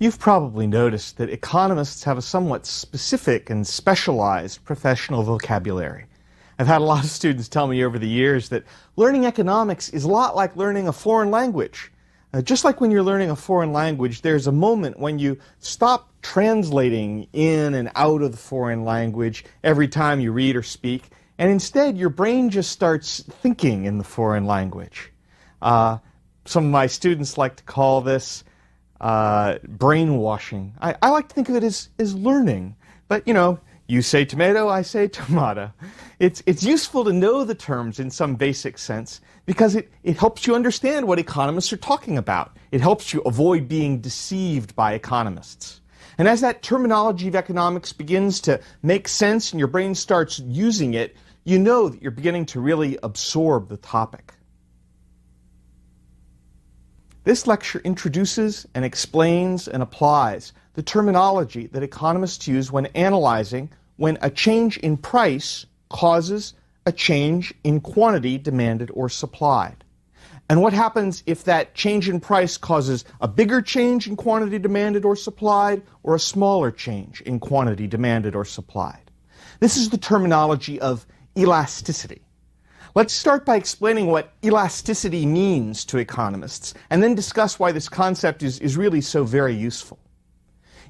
You've probably noticed that economists have a somewhat specific and specialized professional vocabulary. I've had a lot of students tell me over the years that learning economics is a lot like learning a foreign language. Just like when you're learning a foreign language, there's a moment when you stop translating in and out of the foreign language every time you read or speak, and instead your brain just starts thinking in the foreign language. Some of my students like to call this brainwashing. I like to think of it as learning. But, you say tomato, I say tomato. It's useful to know the terms in some basic sense because it helps you understand what economists are talking about. It helps you avoid being deceived by economists. And as that terminology of economics begins to make sense and your brain starts using it, you know that you're beginning to really absorb the topic. This lecture introduces and explains and applies the terminology that economists use when analyzing when a change in price causes a change in quantity demanded or supplied. And what happens if that change in price causes a bigger change in quantity demanded or supplied, or a smaller change in quantity demanded or supplied? This is the terminology of elasticity. Let's start by explaining what elasticity means to economists, and then discuss why this concept is really so very useful.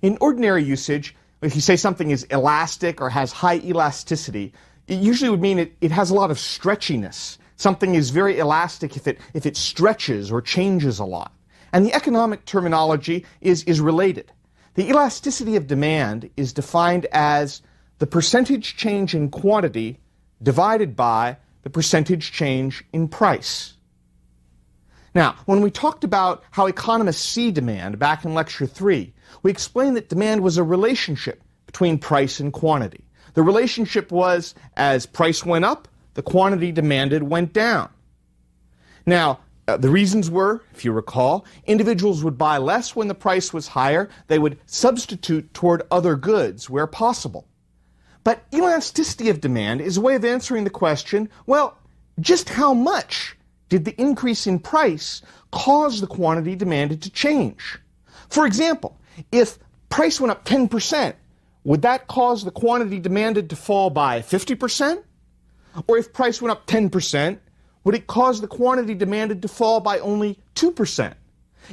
In ordinary usage, if you say something is elastic or has high elasticity, it usually would mean it has a lot of stretchiness. Something is very elastic if it stretches or changes a lot. And the economic terminology is related. The elasticity of demand is defined as the percentage change in quantity divided by the percentage change in price. Now, when we talked about how economists see demand back in Lecture 3, we explained that demand was a relationship between price and quantity. The relationship was, as price went up, the quantity demanded went down. Now, the reasons were, if you recall, individuals would buy less when the price was higher. They would substitute toward other goods where possible. But elasticity of demand is a way of answering the question, well, just how much did the increase in price cause the quantity demanded to change? For example, if price went up 10%, would that cause the quantity demanded to fall by 50%? Or if price went up 10%, would it cause the quantity demanded to fall by only 2%?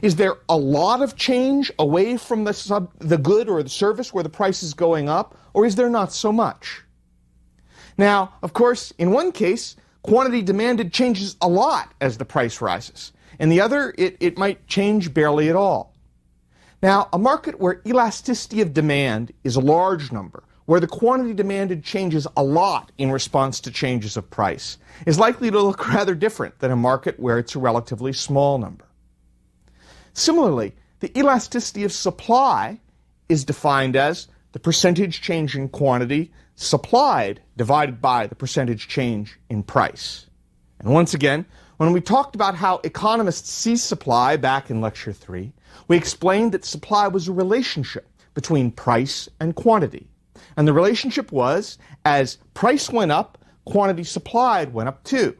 Is there a lot of change away from the good or the service where the price is going up, or is there not so much? Now, of course, in one case, quantity demanded changes a lot as the price rises. In the other, it might change barely at all. Now, a market where elasticity of demand is a large number, where the quantity demanded changes a lot in response to changes of price, is likely to look rather different than a market where it's a relatively small number. Similarly, the elasticity of supply is defined as the percentage change in quantity supplied divided by the percentage change in price. And once again, when we talked about how economists see supply back in Lecture 3, we explained that supply was a relationship between price and quantity. And the relationship was, as price went up, quantity supplied went up too.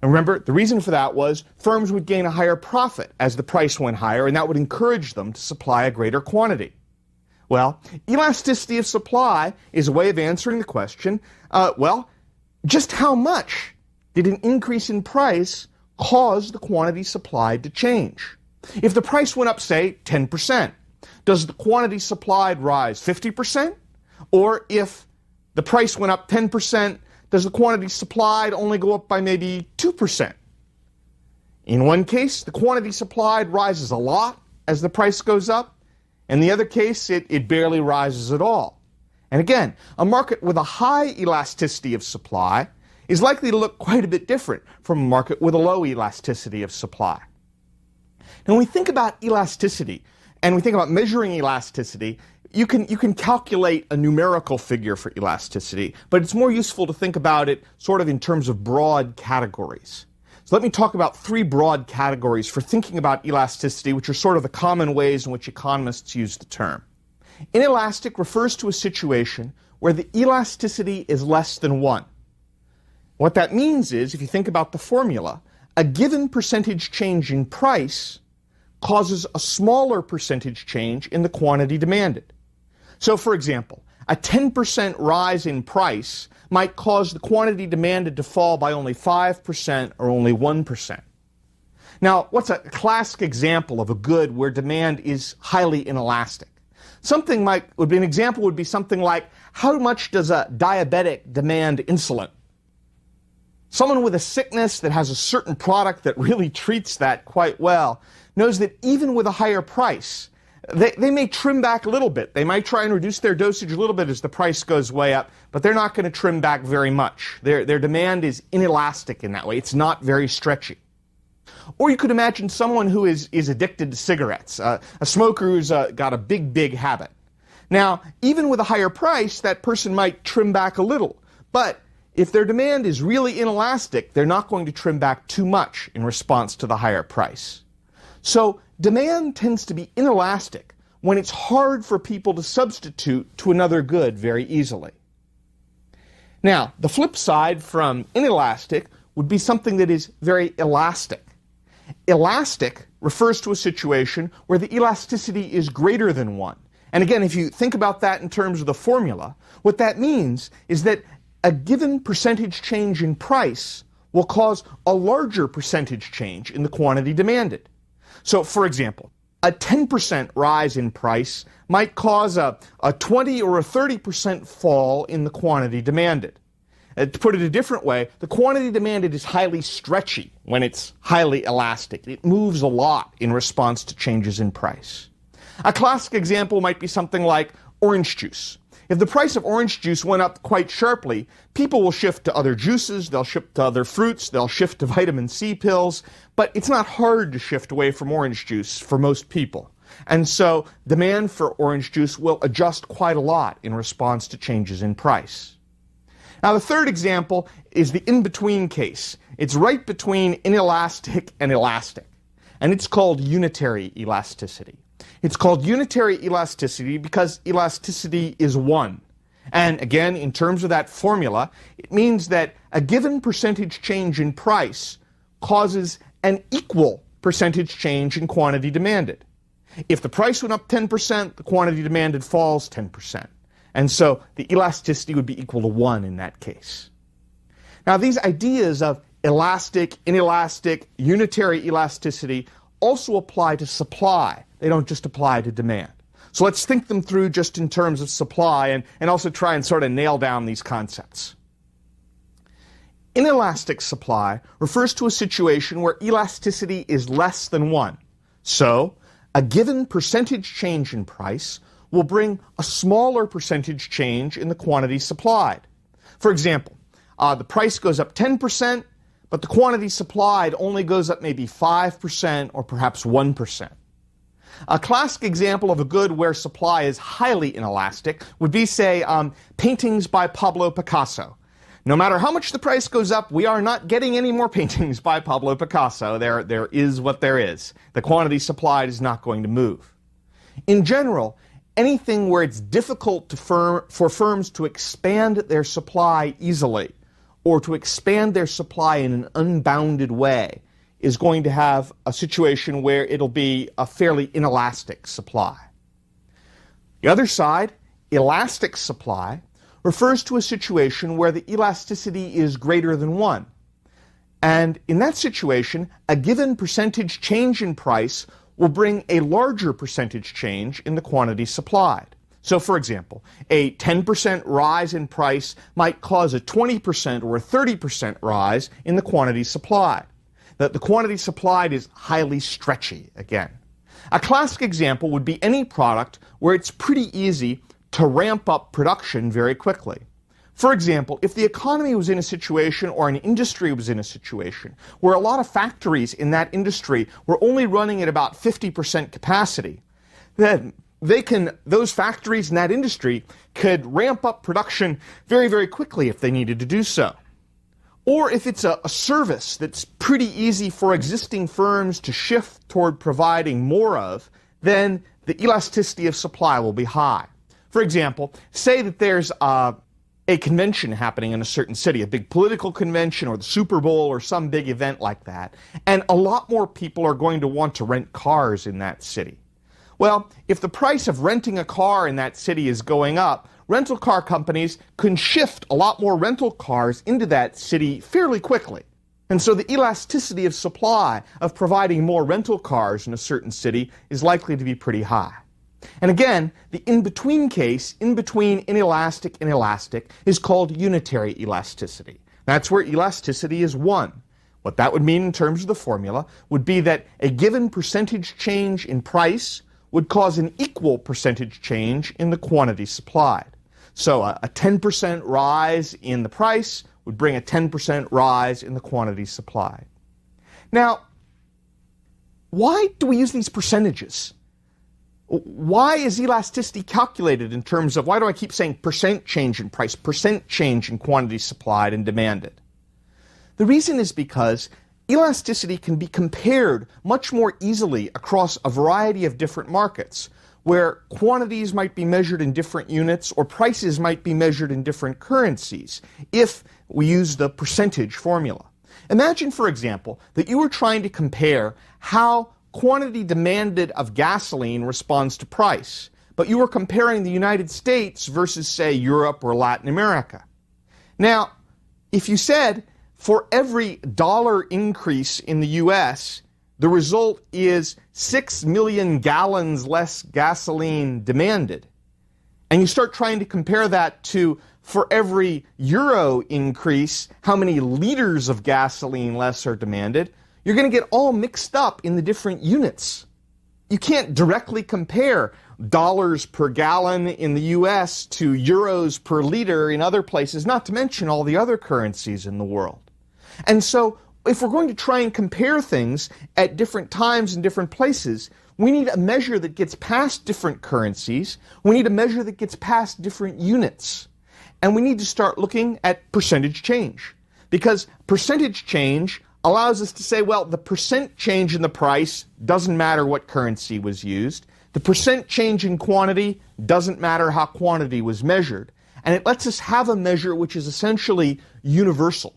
And remember, the reason for that was firms would gain a higher profit as the price went higher, and that would encourage them to supply a greater quantity. Well, elasticity of supply is a way of answering the question, just how much did an increase in price cause the quantity supplied to change? If the price went up, say, 10%, does the quantity supplied rise 50%? Or if the price went up 10%, does the quantity supplied only go up by maybe 2%? In one case, the quantity supplied rises a lot as the price goes up. In the other case, it barely rises at all. And again, a market with a high elasticity of supply is likely to look quite a bit different from a market with a low elasticity of supply. Now, when we think about elasticity, and we think about measuring elasticity, you can calculate a numerical figure for elasticity, but it's more useful to think about it sort of in terms of broad categories. So let me talk about three broad categories for thinking about elasticity, which are sort of the common ways in which economists use the term. Inelastic refers to a situation where the elasticity is less than 1. What that means is, if you think about the formula, a given percentage change in price causes a smaller percentage change in the quantity demanded. So, for example, a 10% rise in price might cause the quantity demanded to fall by only 5% or only 1%. Now, what's a classic example of a good where demand is highly inelastic? An example would be something like, how much does a diabetic demand insulin? Someone with a sickness that has a certain product that really treats that quite well knows that even with a higher price, they may trim back a little bit. They might try and reduce their dosage a little bit as the price goes way up, but they're not going to trim back very much. Their demand is inelastic in that way. It's not very stretchy. Or you could imagine someone who is addicted to cigarettes, a smoker who's got a big habit. Now, even with a higher price, that person might trim back a little, but if their demand is really inelastic, they're not going to trim back too much in response to the higher price. So demand tends to be inelastic when it's hard for people to substitute to another good very easily. Now, the flip side from inelastic would be something that is very elastic. Elastic refers to a situation where the elasticity is greater than 1. And again, if you think about that in terms of the formula, what that means is that a given percentage change in price will cause a larger percentage change in the quantity demanded. So, for example, a 10% rise in price might cause a 20 or a 30% fall in the quantity demanded. To put it a different way, the quantity demanded is highly stretchy when it's highly elastic. It moves a lot in response to changes in price. A classic example might be something like orange juice. If the price of orange juice went up quite sharply, people will shift to other juices, they'll shift to other fruits, they'll shift to vitamin C pills, but it's not hard to shift away from orange juice for most people. And so demand for orange juice will adjust quite a lot in response to changes in price. Now, the third example is the in-between case. It's right between inelastic and elastic, and it's called unitary elasticity. It's called unitary elasticity because elasticity is 1. And again, in terms of that formula, it means that a given percentage change in price causes an equal percentage change in quantity demanded. If the price went up 10%, the quantity demanded falls 10%. And so the elasticity would be equal to 1 in that case. Now, these ideas of elastic, inelastic, unitary elasticity also apply to supply. They don't just apply to demand. So let's think them through just in terms of supply and also try and sort of nail down these concepts. Inelastic supply refers to a situation where elasticity is less than 1. So a given percentage change in price will bring a smaller percentage change in the quantity supplied. For example, the price goes up 10%, but the quantity supplied only goes up maybe 5% or perhaps 1%. A classic example of a good where supply is highly inelastic would be, say, paintings by Pablo Picasso. No matter how much the price goes up, we are not getting any more paintings by Pablo Picasso. There is what there is. The quantity supplied is not going to move. In general, anything where it's difficult for firms to expand their supply easily or to expand their supply in an unbounded way is going to have a situation where it'll be a fairly inelastic supply. The other side, elastic supply, refers to a situation where the elasticity is greater than 1. And in that situation, a given percentage change in price will bring a larger percentage change in the quantity supplied. So, for example, a 10% rise in price might cause a 20% or a 30% rise in the quantity supplied. The quantity supplied is highly stretchy, again. A classic example would be any product where it's pretty easy to ramp up production very quickly. For example, if the economy was in a situation or an industry was in a situation where a lot of factories in that industry were only running at about 50% capacity, then those factories in that industry could ramp up production very, very quickly if they needed to do so. Or if it's a service that's pretty easy for existing firms to shift toward providing more of, then the elasticity of supply will be high. For example, say that there's a convention happening in a certain city, a big political convention or the Super Bowl or some big event like that, and a lot more people are going to want to rent cars in that city. Well, if the price of renting a car in that city is going up, rental car companies can shift a lot more rental cars into that city fairly quickly. And so the elasticity of supply of providing more rental cars in a certain city is likely to be pretty high. And again, the in-between case, in between inelastic and elastic, is called unitary elasticity. That's where elasticity is 1. What that would mean in terms of the formula would be that a given percentage change in price would cause an equal percentage change in the quantity supplied. So a 10% rise in the price would bring a 10% rise in the quantity supplied. Now, why do we use these percentages? Why is elasticity calculated in terms of, why do I keep saying percent change in price, percent change in quantity supplied and demanded? The reason is because elasticity can be compared much more easily across a variety of different markets, where quantities might be measured in different units or prices might be measured in different currencies, if we use the percentage formula. Imagine, for example, that you were trying to compare how quantity demanded of gasoline responds to price, but you were comparing the United States versus, say, Europe or Latin America. Now, if you said for every dollar increase in the US, the result is 6 million gallons less gasoline demanded, and you start trying to compare that to, for every euro increase, how many liters of gasoline less are demanded, you're going to get all mixed up in the different units. You can't directly compare dollars per gallon in the US to euros per liter in other places, not to mention all the other currencies in the world. And so, if we're going to try and compare things at different times and different places, we need a measure that gets past different currencies. We need a measure that gets past different units. And we need to start looking at percentage change. Because percentage change allows us to say, well, the percent change in the price doesn't matter what currency was used. The percent change in quantity doesn't matter how quantity was measured. And it lets us have a measure which is essentially universal.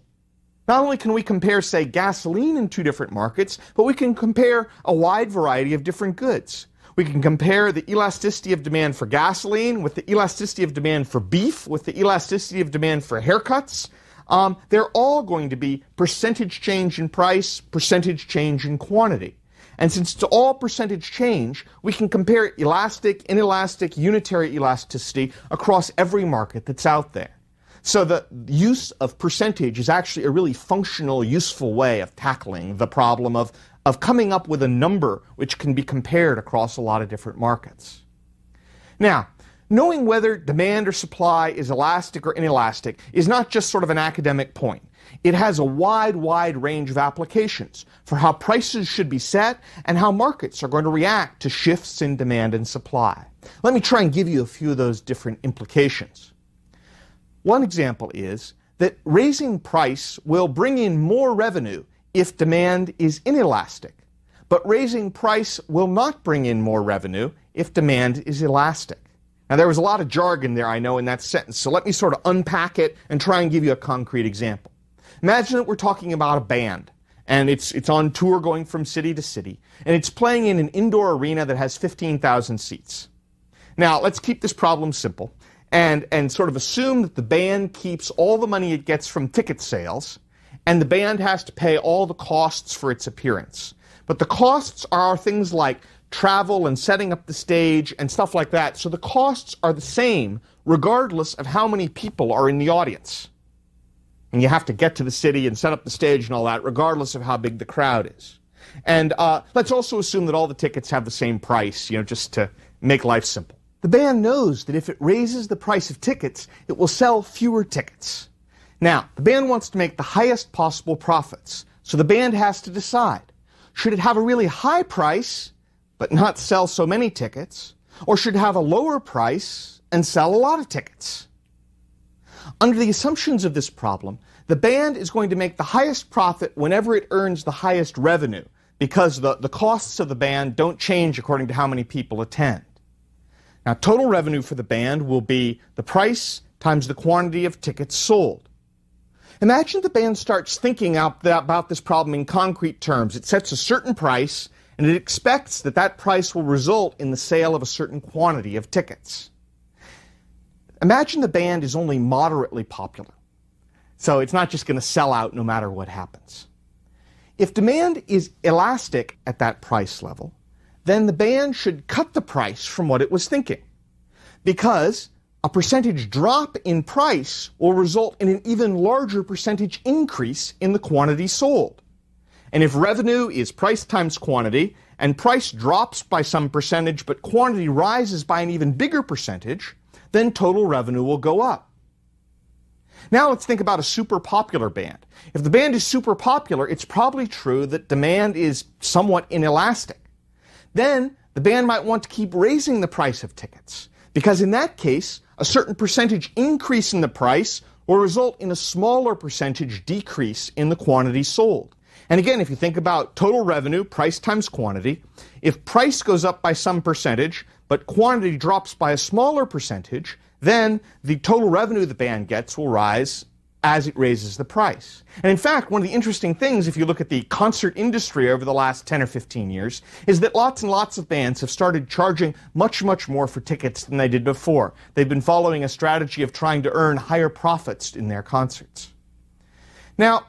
Not only can we compare, say, gasoline in two different markets, but we can compare a wide variety of different goods. We can compare the elasticity of demand for gasoline with the elasticity of demand for beef, with the elasticity of demand for haircuts. They're all going to be percentage change in price, percentage change in quantity. And since it's all percentage change, we can compare elastic, inelastic, unitary elasticity across every market that's out there. So the use of percentage is actually a really functional, useful way of tackling the problem of coming up with a number which can be compared across a lot of different markets. Now, knowing whether demand or supply is elastic or inelastic is not just sort of an academic point. It has a wide range of applications for how prices should be set and how markets are going to react to shifts in demand and supply. Let me try and give you a few of those different implications. One example is that raising price will bring in more revenue if demand is inelastic, but raising price will not bring in more revenue if demand is elastic. Now, there was a lot of jargon there, I know, in that sentence, so let me sort of unpack it and try and give you a concrete example. Imagine that we're talking about a band, and it's on tour going from city to city, and it's playing in an indoor arena that has 15,000 seats. Now, let's keep this problem simple. And sort of assume that the band keeps all the money it gets from ticket sales, and the band has to pay all the costs for its appearance. But the costs are things like travel and setting up the stage and stuff like that, so the costs are the same regardless of how many people are in the audience. And you have to get to the city and set up the stage and all that, regardless of how big the crowd is. And let's also assume that all the tickets have the same price, just to make life simple. The band knows that if it raises the price of tickets, it will sell fewer tickets. Now, the band wants to make the highest possible profits, so the band has to decide, should it have a really high price, but not sell so many tickets, or should it have a lower price and sell a lot of tickets? Under the assumptions of this problem, the band is going to make the highest profit whenever it earns the highest revenue, because the costs of the band don't change according to how many people attend. Now, total revenue for the band will be the price times the quantity of tickets sold. Imagine the band starts thinking about this problem in concrete terms. It sets a certain price, and it expects that that price will result in the sale of a certain quantity of tickets. Imagine the band is only moderately popular, so it's not just going to sell out no matter what happens. If demand is elastic at that price level, then the band should cut the price from what it was thinking, because a percentage drop in price will result in an even larger percentage increase in the quantity sold. And if revenue is price times quantity, and price drops by some percentage, but quantity rises by an even bigger percentage, then total revenue will go up. Now let's think about a super popular band. If the band is super popular, it's probably true that demand is somewhat inelastic. Then the band might want to keep raising the price of tickets, because in that case, a certain percentage increase in the price will result in a smaller percentage decrease in the quantity sold. And again, if you think about total revenue, price times quantity, if price goes up by some percentage, but quantity drops by a smaller percentage, then the total revenue the band gets will rise as it raises the price. And in fact, one of the interesting things, if you look at the concert industry over the last 10 or 15 years, is that lots and lots of bands have started charging much, much more for tickets than they did before. They've been following a strategy of trying to earn higher profits in their concerts. Now,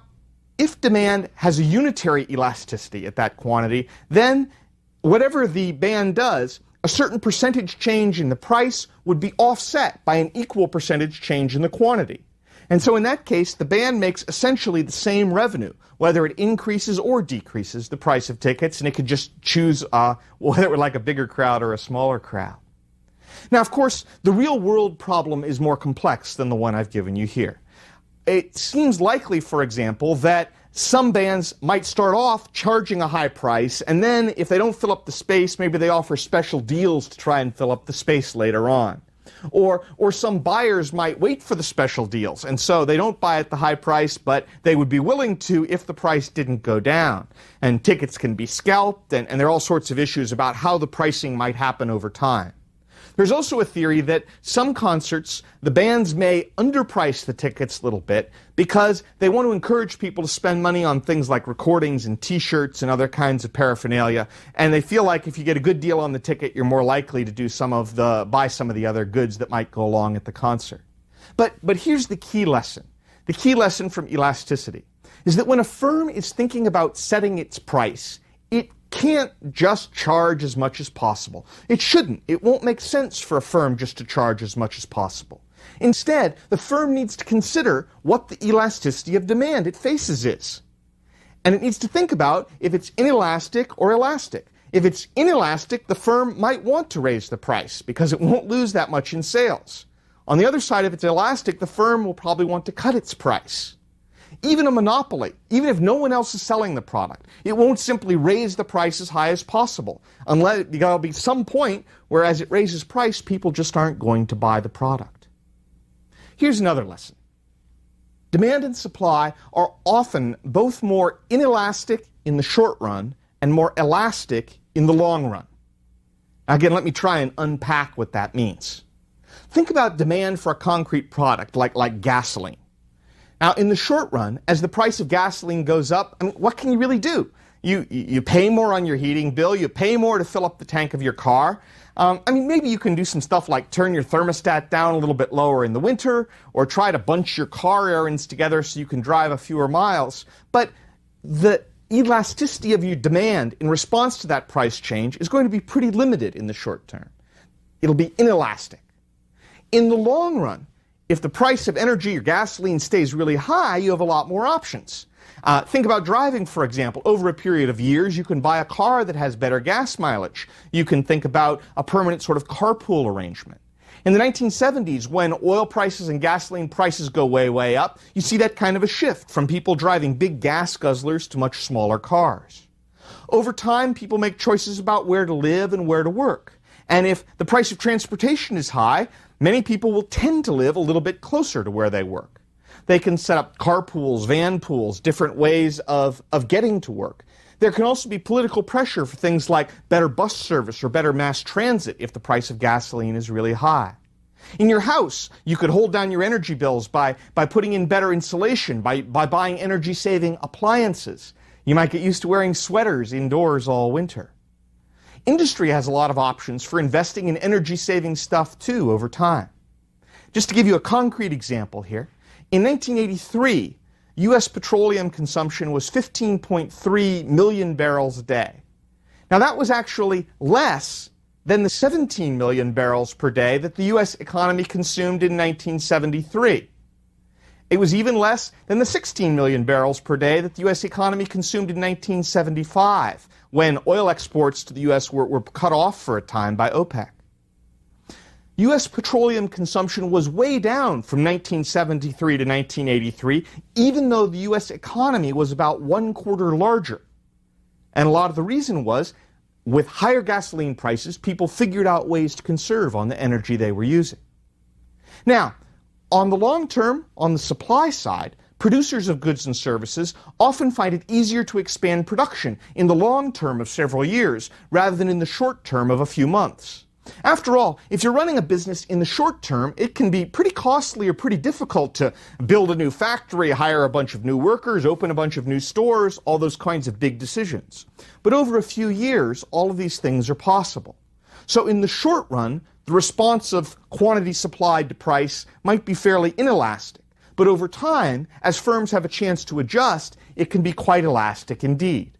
if demand has a unitary elasticity at that quantity, then whatever the band does, a certain percentage change in the price would be offset by an equal percentage change in the quantity. And so in that case, the band makes essentially the same revenue, whether it increases or decreases the price of tickets, and it could just choose whether it would like a bigger crowd or a smaller crowd. Now, of course, the real-world problem is more complex than the one I've given you here. It seems likely, for example, that some bands might start off charging a high price, and then if they don't fill up the space, maybe they offer special deals to try and fill up the space later on. Or some buyers might wait for the special deals, and so they don't buy at the high price, but they would be willing to if the price didn't go down. And tickets can be scalped, and there are all sorts of issues about how the pricing might happen over time. There's also a theory that some concerts, the bands may underprice the tickets a little bit because they want to encourage people to spend money on things like recordings and t-shirts and other kinds of paraphernalia, and they feel like if you get a good deal on the ticket, you're more likely to buy some of the other goods that might go along at the concert. But here's the key lesson. The key lesson from elasticity is that when a firm is thinking about setting its price, it can't just charge as much as possible. It shouldn't. It won't make sense for a firm just to charge as much as possible. Instead, the firm needs to consider what the elasticity of demand it faces is. And it needs to think about if it's inelastic or elastic. If it's inelastic, the firm might want to raise the price because it won't lose that much in sales. On the other side, if it's elastic, the firm will probably want to cut its price. Even a monopoly, even if no one else is selling the product, it won't simply raise the price as high as possible, unless there'll be some point where as it raises price, people just aren't going to buy the product. Here's another lesson. Demand and supply are often both more inelastic in the short run and more elastic in the long run. Again, let me try and unpack what that means. Think about demand for a concrete product like gasoline. Now, in the short run, as the price of gasoline goes up, what can you really do? You pay more on your heating bill, you pay more to fill up the tank of your car. Maybe you can do some stuff like turn your thermostat down a little bit lower in the winter, or try to bunch your car errands together so you can drive a fewer miles. But the elasticity of your demand in response to that price change is going to be pretty limited in the short term. It'll be inelastic. In the long run, if the price of energy or gasoline stays really high, you have a lot more options. Think about driving, for example. Over a period of years, you can buy a car that has better gas mileage. You can think about a permanent sort of carpool arrangement. In the 1970s, when oil prices and gasoline prices go way, way up, you see that kind of a shift from people driving big gas guzzlers to much smaller cars. Over time, people make choices about where to live and where to work. And if the price of transportation is high, many people will tend to live a little bit closer to where they work. They can set up carpools, van pools, different ways of getting to work. There can also be political pressure for things like better bus service or better mass transit if the price of gasoline is really high. In your house, you could hold down your energy bills by putting in better insulation, by buying energy-saving appliances. You might get used to wearing sweaters indoors all winter. Industry has a lot of options for investing in energy-saving stuff too over time. Just to give you a concrete example here, in 1983, U.S. petroleum consumption was 15.3 million barrels a day. Now that was actually less than the 17 million barrels per day that the U.S. economy consumed in 1973. It was even less than the 16 million barrels per day that the U.S. economy consumed in 1975, when oil exports to the U.S. were cut off for a time by OPEC. U.S. petroleum consumption was way down from 1973 to 1983, even though the U.S. economy was about 1/4 larger. And a lot of the reason was, with higher gasoline prices, people figured out ways to conserve on the energy they were using. Now, on the long term, on the supply side, producers of goods and services often find it easier to expand production in the long term of several years rather than in the short term of a few months. After all, if you're running a business in the short term, it can be pretty costly or pretty difficult to build a new factory, hire a bunch of new workers, open a bunch of new stores, all those kinds of big decisions. But over a few years, all of these things are possible. So in the short run, the response of quantity supplied to price might be fairly inelastic. But over time, as firms have a chance to adjust, it can be quite elastic indeed.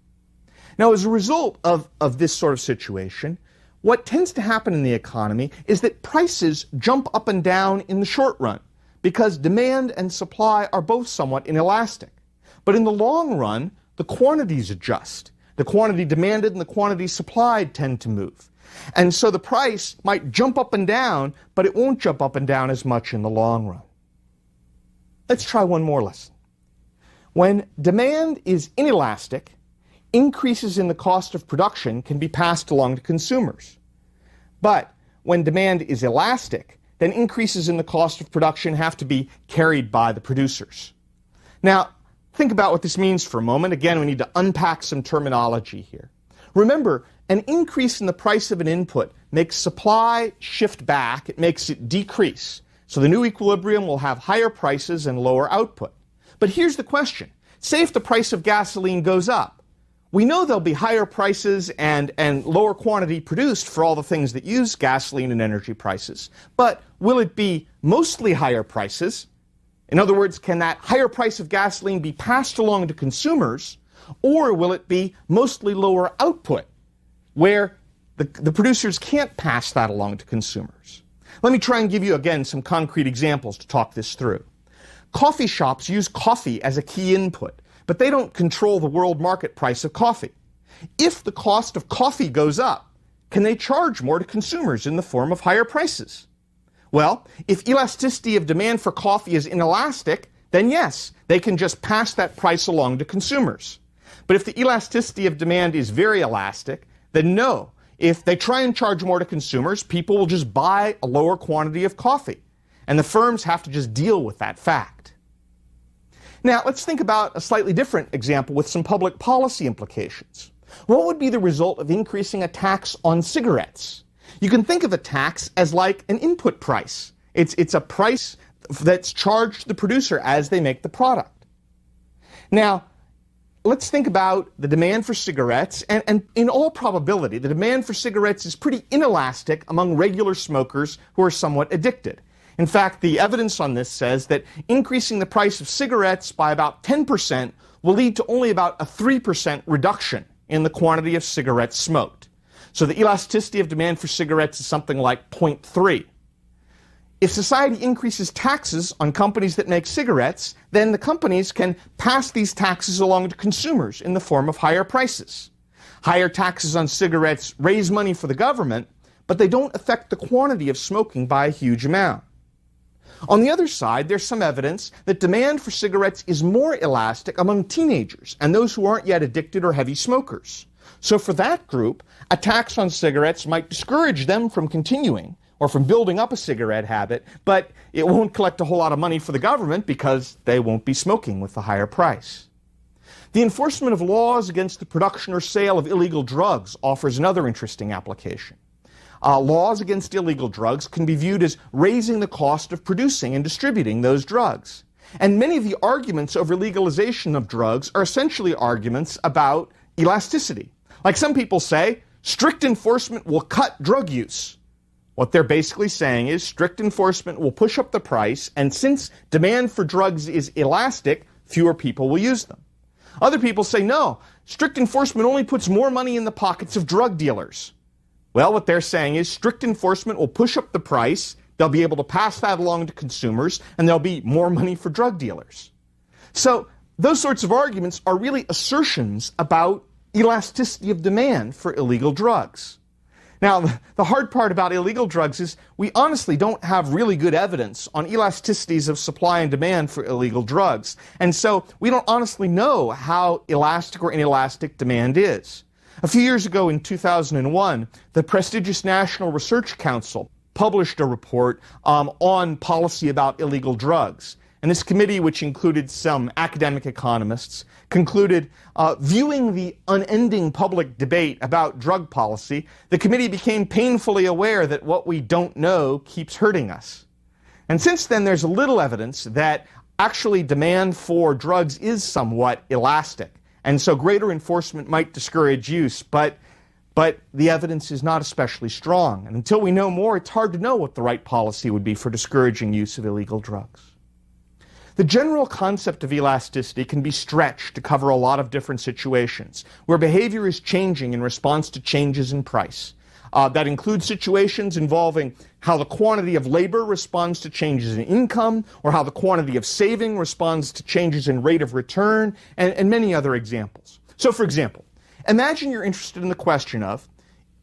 Now, as a result of this sort of situation, what tends to happen in the economy is that prices jump up and down in the short run because demand and supply are both somewhat inelastic. But in the long run, the quantities adjust. The quantity demanded and the quantity supplied tend to move. And so the price might jump up and down, but it won't jump up and down as much in the long run. Let's try one more lesson. When demand is inelastic, increases in the cost of production can be passed along to consumers. But when demand is elastic, then increases in the cost of production have to be carried by the producers. Now, think about what this means for a moment. Again, we need to unpack some terminology here. Remember, an increase in the price of an input makes supply shift back, it makes it decrease. So the new equilibrium will have higher prices and lower output. But here's the question. Say if the price of gasoline goes up. We know there'll be higher prices and lower quantity produced for all the things that use gasoline and energy prices. But will it be mostly higher prices? In other words, can that higher price of gasoline be passed along to consumers? Or will it be mostly lower output, where the producers can't pass that along to consumers? Let me try and give you, again, some concrete examples to talk this through. Coffee shops use coffee as a key input, but they don't control the world market price of coffee. If the cost of coffee goes up, can they charge more to consumers in the form of higher prices? Well, if elasticity of demand for coffee is inelastic, then yes, they can just pass that price along to consumers. But if the elasticity of demand is very elastic, then no. If they try and charge more to consumers, people will just buy a lower quantity of coffee. And the firms have to just deal with that fact. Now, let's think about a slightly different example with some public policy implications. What would be the result of increasing a tax on cigarettes? You can think of a tax as like an input price. It's a price that's charged to the producer as they make the product. Now, let's think about the demand for cigarettes, and in all probability, the demand for cigarettes is pretty inelastic among regular smokers who are somewhat addicted. In fact, the evidence on this says that increasing the price of cigarettes by about 10% will lead to only about a 3% reduction in the quantity of cigarettes smoked. So the elasticity of demand for cigarettes is something like 0.3. If society increases taxes on companies that make cigarettes, then the companies can pass these taxes along to consumers in the form of higher prices. Higher taxes on cigarettes raise money for the government, but they don't affect the quantity of smoking by a huge amount. On the other side, there's some evidence that demand for cigarettes is more elastic among teenagers and those who aren't yet addicted or heavy smokers. So for that group, a tax on cigarettes might discourage them from continuing or from building up a cigarette habit, but it won't collect a whole lot of money for the government because they won't be smoking with the higher price. The enforcement of laws against the production or sale of illegal drugs offers another interesting application. Laws against illegal drugs can be viewed as raising the cost of producing and distributing those drugs. And many of the arguments over legalization of drugs are essentially arguments about elasticity. Like some people say, strict enforcement will cut drug use. What they're basically saying is strict enforcement will push up the price, and since demand for drugs is elastic, fewer people will use them. Other people say, no, strict enforcement only puts more money in the pockets of drug dealers. Well, what they're saying is strict enforcement will push up the price, they'll be able to pass that along to consumers, and there'll be more money for drug dealers. So those sorts of arguments are really assertions about elasticity of demand for illegal drugs. Now, the hard part about illegal drugs is we honestly don't have really good evidence on elasticities of supply and demand for illegal drugs. And so we don't honestly know how elastic or inelastic demand is. A few years ago in 2001, the prestigious National Research Council published a report on policy about illegal drugs. And this committee, which included some academic economists, concluded, viewing the unending public debate about drug policy, the committee became painfully aware that what we don't know keeps hurting us. And since then, there's little evidence that actually demand for drugs is somewhat elastic. And so greater enforcement might discourage use, but the evidence is not especially strong. And until we know more, it's hard to know what the right policy would be for discouraging use of illegal drugs. The general concept of elasticity can be stretched to cover a lot of different situations where behavior is changing in response to changes in price. That includes situations involving how the quantity of labor responds to changes in income, or how the quantity of saving responds to changes in rate of return, and many other examples. So, for example, imagine you're interested in the question of,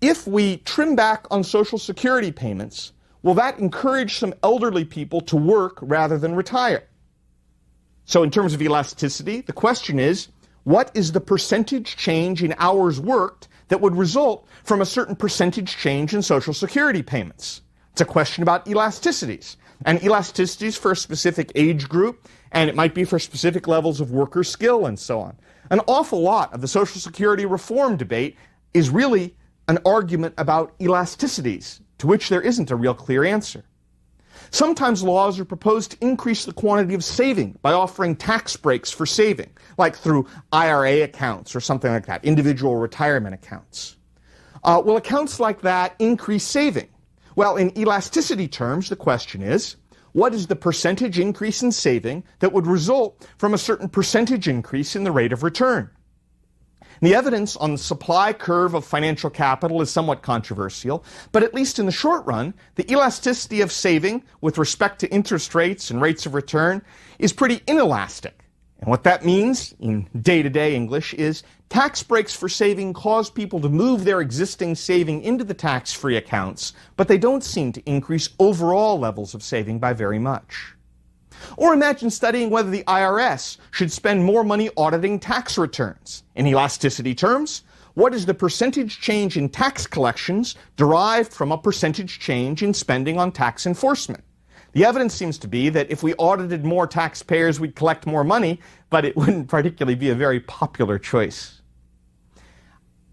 if we trim back on Social Security payments, will that encourage some elderly people to work rather than retire? So in terms of elasticity, the question is, what is the percentage change in hours worked that would result from a certain percentage change in Social Security payments? It's a question about elasticities. And elasticities for a specific age group, and it might be for specific levels of worker skill and so on. An awful lot of the Social Security reform debate is really an argument about elasticities, to which there isn't a real clear answer. Sometimes laws are proposed to increase the quantity of saving by offering tax breaks for saving, like through IRA accounts or something like that, individual retirement accounts. Will accounts like that increase saving? Well, in elasticity terms, the question is, what is the percentage increase in saving that would result from a certain percentage increase in the rate of return? The evidence on the supply curve of financial capital is somewhat controversial, but at least in the short run, the elasticity of saving with respect to interest rates and rates of return is pretty inelastic. And what that means in day-to-day English is tax breaks for saving cause people to move their existing saving into the tax-free accounts, but they don't seem to increase overall levels of saving by very much. Or imagine studying whether the IRS should spend more money auditing tax returns. In elasticity terms, what is the percentage change in tax collections derived from a percentage change in spending on tax enforcement? The evidence seems to be that if we audited more taxpayers, we'd collect more money, but it wouldn't particularly be a very popular choice.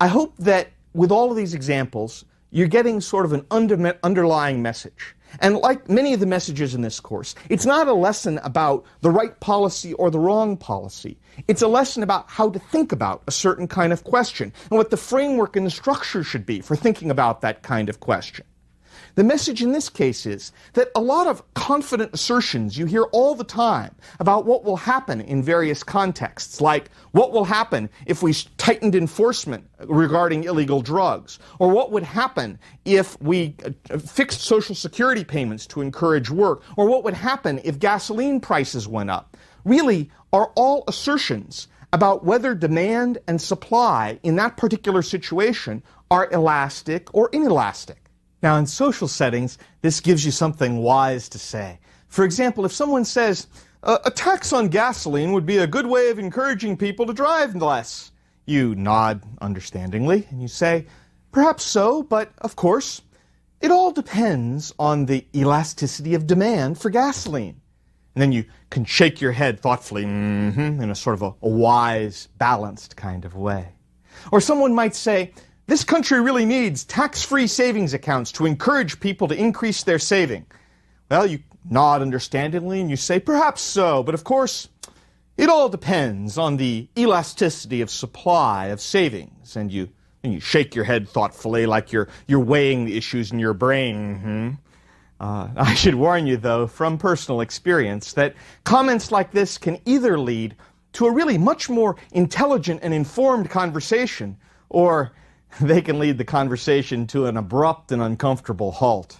I hope that with all of these examples, you're getting sort of an underlying message. And like many of the messages in this course, it's not a lesson about the right policy or the wrong policy. It's a lesson about how to think about a certain kind of question and what the framework and the structure should be for thinking about that kind of question. The message in this case is that a lot of confident assertions you hear all the time about what will happen in various contexts, like what will happen if we tightened enforcement regarding illegal drugs, or what would happen if we fixed Social Security payments to encourage work, or what would happen if gasoline prices went up, really are all assertions about whether demand and supply in that particular situation are elastic or inelastic. Now, in social settings, this gives you something wise to say. For example, if someone says, a tax on gasoline would be a good way of encouraging people to drive less, you nod understandingly, and you say, perhaps so, but of course, it all depends on the elasticity of demand for gasoline. And then you can shake your head thoughtfully, in a sort of a wise, balanced kind of way. Or someone might say, This country really needs tax-free savings accounts to encourage people to increase their saving. Well, you nod understandingly and you say, perhaps so, but of course, it all depends on the elasticity of supply of savings. And you shake your head thoughtfully like you're weighing the issues in your brain. I should warn you, though, from personal experience, that comments like this can either lead to a really much more intelligent and informed conversation, or they can lead the conversation to an abrupt and uncomfortable halt.